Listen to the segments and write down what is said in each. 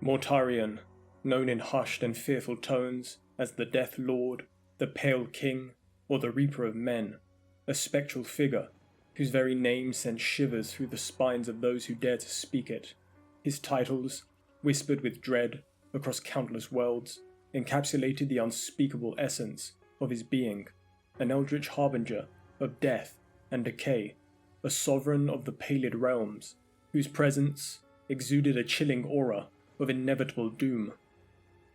Mortarion, known in hushed and fearful tones as the Death Lord, the Pale King, or the Reaper of Men, a spectral figure whose very name sent shivers through the spines of those who dare to speak it. His titles, whispered with dread across countless worlds, encapsulated the unspeakable essence of his being, an eldritch harbinger of death and decay, a sovereign of the Palid realms, whose presence exuded a chilling aura of inevitable doom.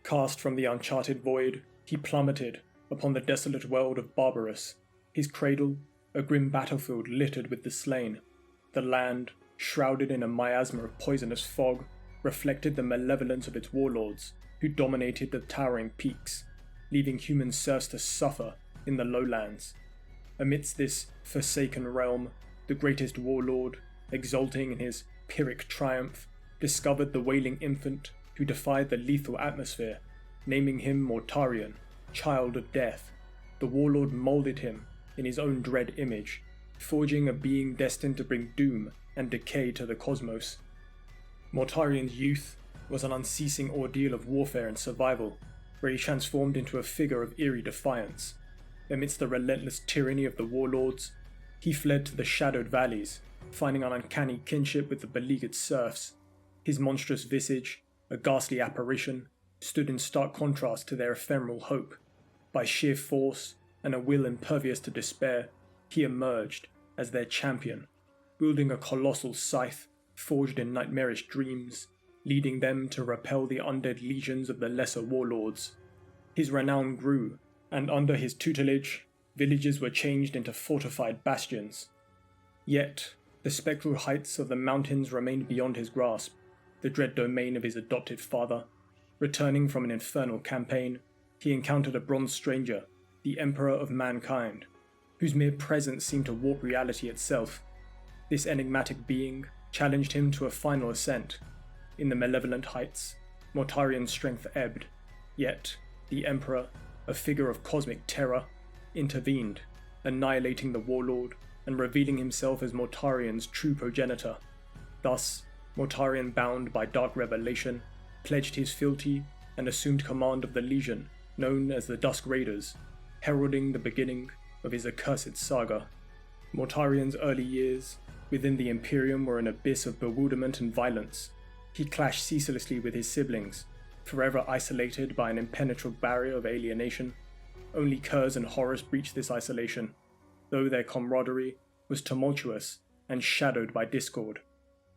Cast from the uncharted void, he plummeted upon the desolate world of Barbarous, his cradle a grim battlefield littered with the slain. The land, shrouded in a miasma of poisonous fog, reflected the malevolence of its warlords, who dominated the towering peaks, leaving human serfs to suffer in the lowlands. Amidst this forsaken realm, the greatest warlord, exulting in his Pyrrhic triumph, discovered the wailing infant who defied the lethal atmosphere, naming him Mortarion, child of death. The warlord molded him in his own dread image, forging a being destined to bring doom and decay to the cosmos. Mortarion's youth was an unceasing ordeal of warfare and survival, where he transformed into a figure of eerie defiance. Amidst the relentless tyranny of the warlords, he fled to the shadowed valleys, finding an uncanny kinship with the beleaguered serfs. His monstrous visage, a ghastly apparition, stood in stark contrast to their ephemeral hope. By sheer force and a will impervious to despair, he emerged as their champion, wielding a colossal scythe forged in nightmarish dreams, leading them to repel the undead legions of the lesser warlords. His renown grew, and under his tutelage, villages were changed into fortified bastions. Yet, the spectral heights of the mountains remained beyond his grasp, the dread domain of his adopted father. Returning from an infernal campaign, he encountered a bronze stranger, the Emperor of Mankind, whose mere presence seemed to warp reality itself. This enigmatic being challenged him to a final ascent. In the malevolent heights, Mortarion's strength ebbed, yet the Emperor, a figure of cosmic terror, intervened, annihilating the warlord and revealing himself as Mortarion's true progenitor. Thus, Mortarion, bound by dark revelation, pledged his fealty and assumed command of the legion known as the Dusk Raiders, heralding the beginning of his accursed saga. Mortarion's early years within the Imperium were an abyss of bewilderment and violence. He clashed ceaselessly with his siblings, forever isolated by an impenetrable barrier of alienation. Only Kurz and Horus breached this isolation, though their camaraderie was tumultuous and shadowed by discord.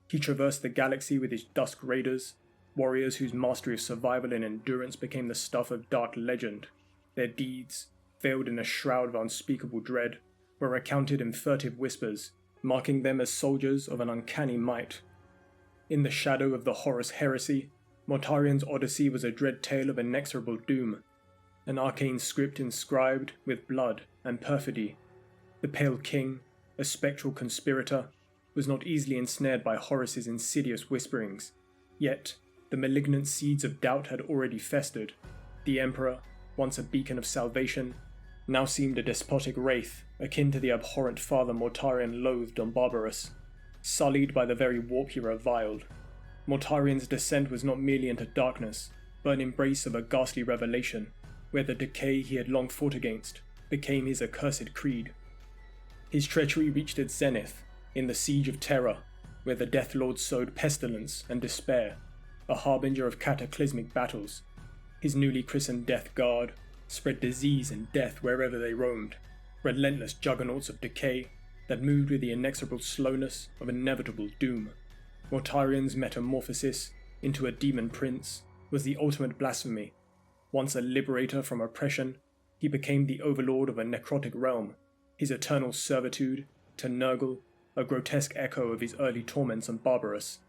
He traversed the galaxy with his Dusk Raiders, warriors whose mastery of survival and endurance became the stuff of dark legend. Their deeds, veiled in a shroud of unspeakable dread, were recounted in furtive whispers, marking them as soldiers of an uncanny might. In the shadow of the Horus heresy, Mortarion's odyssey was a dread tale of inexorable doom, an arcane script inscribed with blood and perfidy. The Pale King, a spectral conspirator, was not easily ensnared by Horus's insidious whisperings, yet the malignant seeds of doubt had already festered. The Emperor, once a beacon of salvation, now seemed a despotic wraith akin to the abhorrent father Mortarion loathed on Barbarous, sullied by the very warp he reviled. Mortarion's descent was not merely into darkness, but an embrace of a ghastly revelation, where the decay he had long fought against became his accursed creed. His treachery reached its zenith in the Siege of Terror, where the Death Lord sowed pestilence and despair, a harbinger of cataclysmic battles. His newly christened Death Guard spread disease and death wherever they roamed, relentless juggernauts of decay that moved with the inexorable slowness of inevitable doom. Mortarion's metamorphosis into a demon prince was the ultimate blasphemy. Once a liberator from oppression, he became the overlord of a necrotic realm, his eternal servitude to Nurgle, a grotesque echo of his early torments on Barbarous.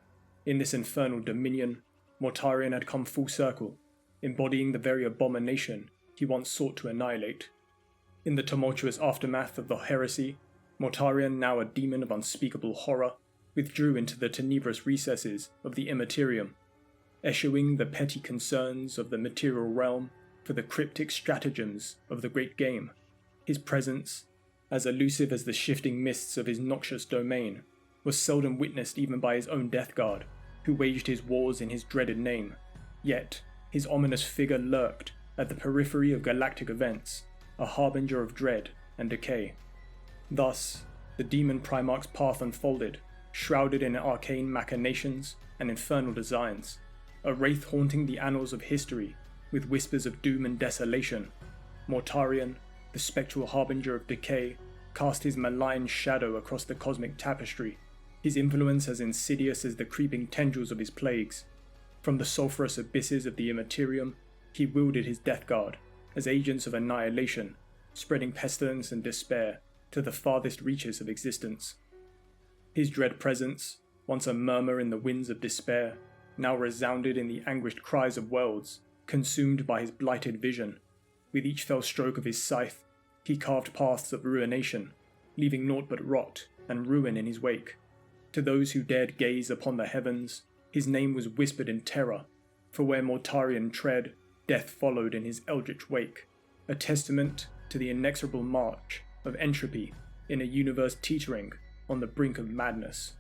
In this infernal dominion, Mortarion had come full circle, embodying the very abomination he once sought to annihilate. In the tumultuous aftermath of the heresy, Mortarion, now a demon of unspeakable horror, withdrew into the tenebrous recesses of the Immaterium, eschewing the petty concerns of the material realm for the cryptic stratagems of the great game. His presence, as elusive as the shifting mists of his noxious domain, was seldom witnessed even by his own Death Guard, who waged his wars in his dreaded name. Yet, his ominous figure lurked at the periphery of galactic events, a harbinger of dread and decay. Thus, the demon Primarch's path unfolded, shrouded in arcane machinations and infernal designs, a wraith haunting the annals of history with whispers of doom and desolation. Mortarion, the spectral harbinger of decay, cast his malign shadow across the cosmic tapestry, his influence as insidious as the creeping tendrils of his plagues. From the sulphurous abysses of the Immaterium, he wielded his death guard as agents of annihilation, spreading pestilence and despair to the farthest reaches of existence. His dread presence, once a murmur in the winds of despair, now resounded in the anguished cries of worlds consumed by his blighted vision. With each fell stroke of his scythe, he carved paths of ruination, leaving naught but rot and ruin in his wake. To those who dared gaze upon the heavens, his name was whispered in terror, for where Mortarion tread, death followed in his eldritch wake, a testament to the inexorable march of entropy in a universe teetering on the brink of madness.